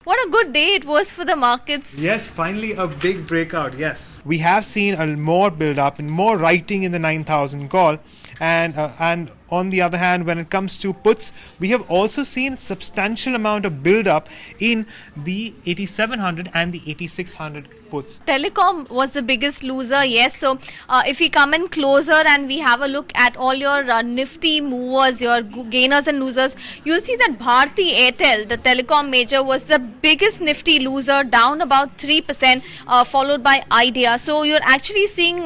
What a good day it was for the markets. Yes, finally a big breakout. Yes, we have seen a more build up and more writing in the 9,000 call, and on the other hand, when it comes to puts, we have also seen substantial amount of build up in the 8700 and the 8600 puts. Telecom was the biggest loser, yes. So if we come in closer and we have a look at all your Nifty movers, your gainers and losers, you'll see that Bharti Airtel, the telecom major, was the biggest Nifty loser, down about 3%, followed by Idea. So you're actually seeing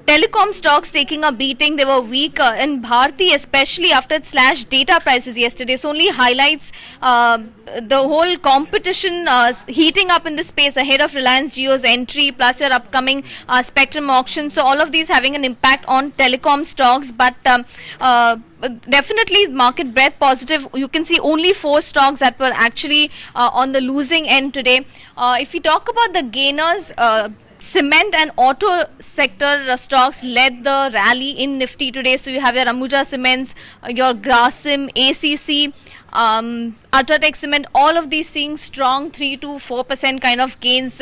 telecom stocks taking a beating. They were weak, and Bharti, especially after it slashed data prices yesterday. So only highlights the whole competition heating up in the space ahead of Reliance Jio's entry, plus your upcoming Spectrum auction. So all of these having an impact on telecom stocks, but definitely market breadth positive. You can see only 4 stocks that were actually on the losing end today. If we talk about the gainers, cement and auto sector stocks led the rally in Nifty today. So you have your Ambuja Cements, your Grasim, ACC, Ultratech Cement, all of these seeing strong 3 to 4% kind of gains.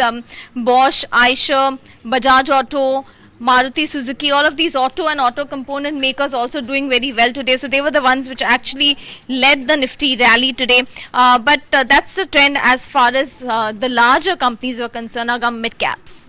Bosch, Eicher, Bajaj Auto, Maruti Suzuki, all of these auto and auto component makers also doing very well today. So they were the ones which actually led the Nifty rally today. But that's the trend as far as the larger companies were concerned, mid caps.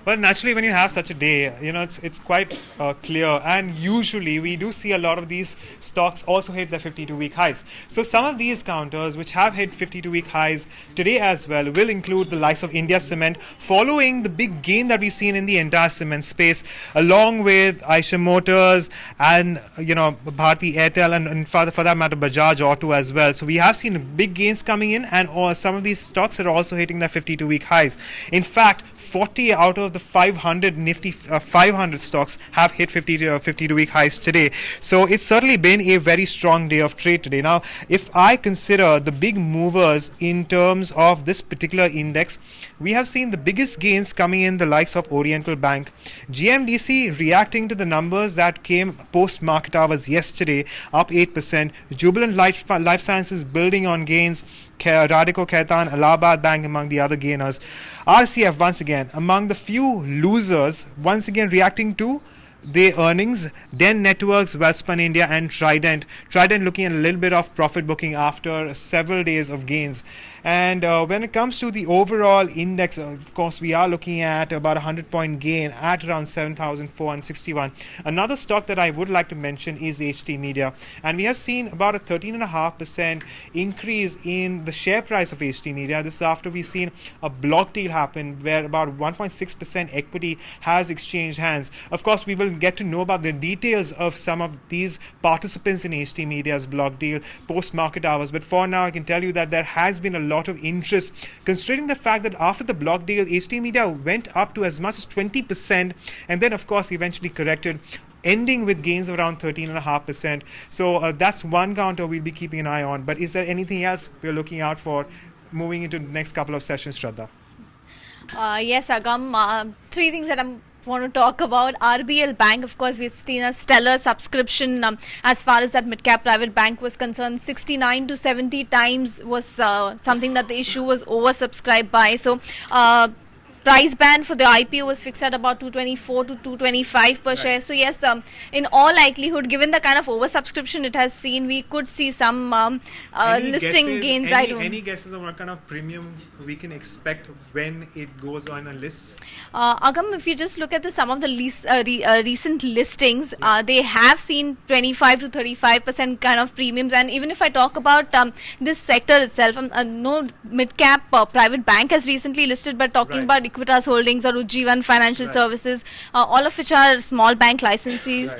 Well, naturally, when you have such a day, it's quite clear, and usually we do see a lot of these stocks also hit their 52-week highs. So some of these counters which have hit 52-week highs today as well will include the likes of India Cement, following the big gain that we've seen in the entire cement space, along with Eicher Motors and Bharti Airtel, and for that matter Bajaj Auto as well. So we have seen big gains coming in, and some of these stocks are also hitting their 52-week highs. In fact, 40 out of the 500 Nifty 500 stocks have hit 52-week highs today. So it's certainly been a very strong day of trade today. Now, if I consider the big movers in terms of this particular index, we have seen the biggest gains coming in the likes of Oriental Bank, GMDC reacting to the numbers that came post market hours yesterday, up 8%. Jubilant Life Sciences building on gains. Radico Khaitan, Allahabad Bank among the other gainers. RCF once again among the few losers, once again reacting to the earnings. Den Networks, Wellspun India and Trident looking at a little bit of profit booking after several days of gains. And when it comes to the overall index, of course, we are looking at about 100-point gain at around 7,461. Another stock that I would like to mention is HT Media, and we have seen about a 13.5% increase in the share price of HT Media. This is after we've seen a block deal happen where about 1.6% equity has exchanged hands. Of course, we will get to know about the details of some of these participants in HT Media's block deal post market hours, but for now I can tell you that there has been a lot of interest, considering the fact that after the block deal, HT Media went up to as much as 20%, and then of course eventually corrected, ending with gains of around 13.5%. So that's one counter we'll be keeping an eye on. But is there anything else we're looking out for moving into the next couple of sessions, Shraddha? Yes, Agam. 3 things that I'm want to talk about. RBL Bank, of course, we've seen a stellar subscription as far as that mid-cap private bank was concerned. 69 to 70 times was something that the issue was oversubscribed by. So price band for the IPO was fixed at about 224 to 225 per share. So yes, in all likelihood, given the kind of oversubscription it has seen, we could see some listing gains. Any guesses on what kind of premium we can expect when it goes on a list? Agam, if you just look at some of the recent listings, they have seen 25 to 35% kind of premiums. And even if I talk about this sector itself, no mid-cap private bank has recently listed, but talking about Equitas Holdings or Ujjivan Financial Services, all of which are small bank licensees.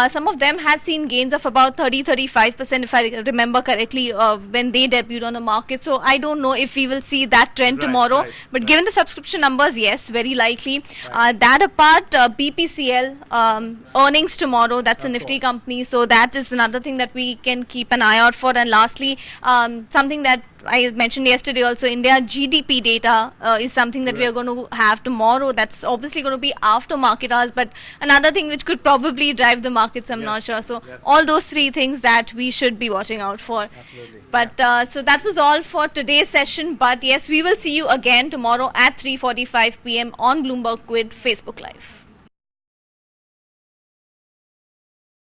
Some of them had seen gains of about 30-35% if I remember correctly when they debuted on the market. So I don't know if we will see that trend tomorrow, but given the subscription numbers, yes, very likely. That apart, BPCL earnings tomorrow, that's a Nifty company, so that is another thing that we can keep an eye out for. And lastly, something that I mentioned yesterday also, India GDP data is something that we are going to have tomorrow. That's obviously going to be after market hours, but another thing which could probably drive the markets, I'm not sure. So all those three things that we should be watching out for. Absolutely. But so that was all for today's session. But yes, we will see you again tomorrow at 3:45 p.m. on Bloomberg with Facebook Live.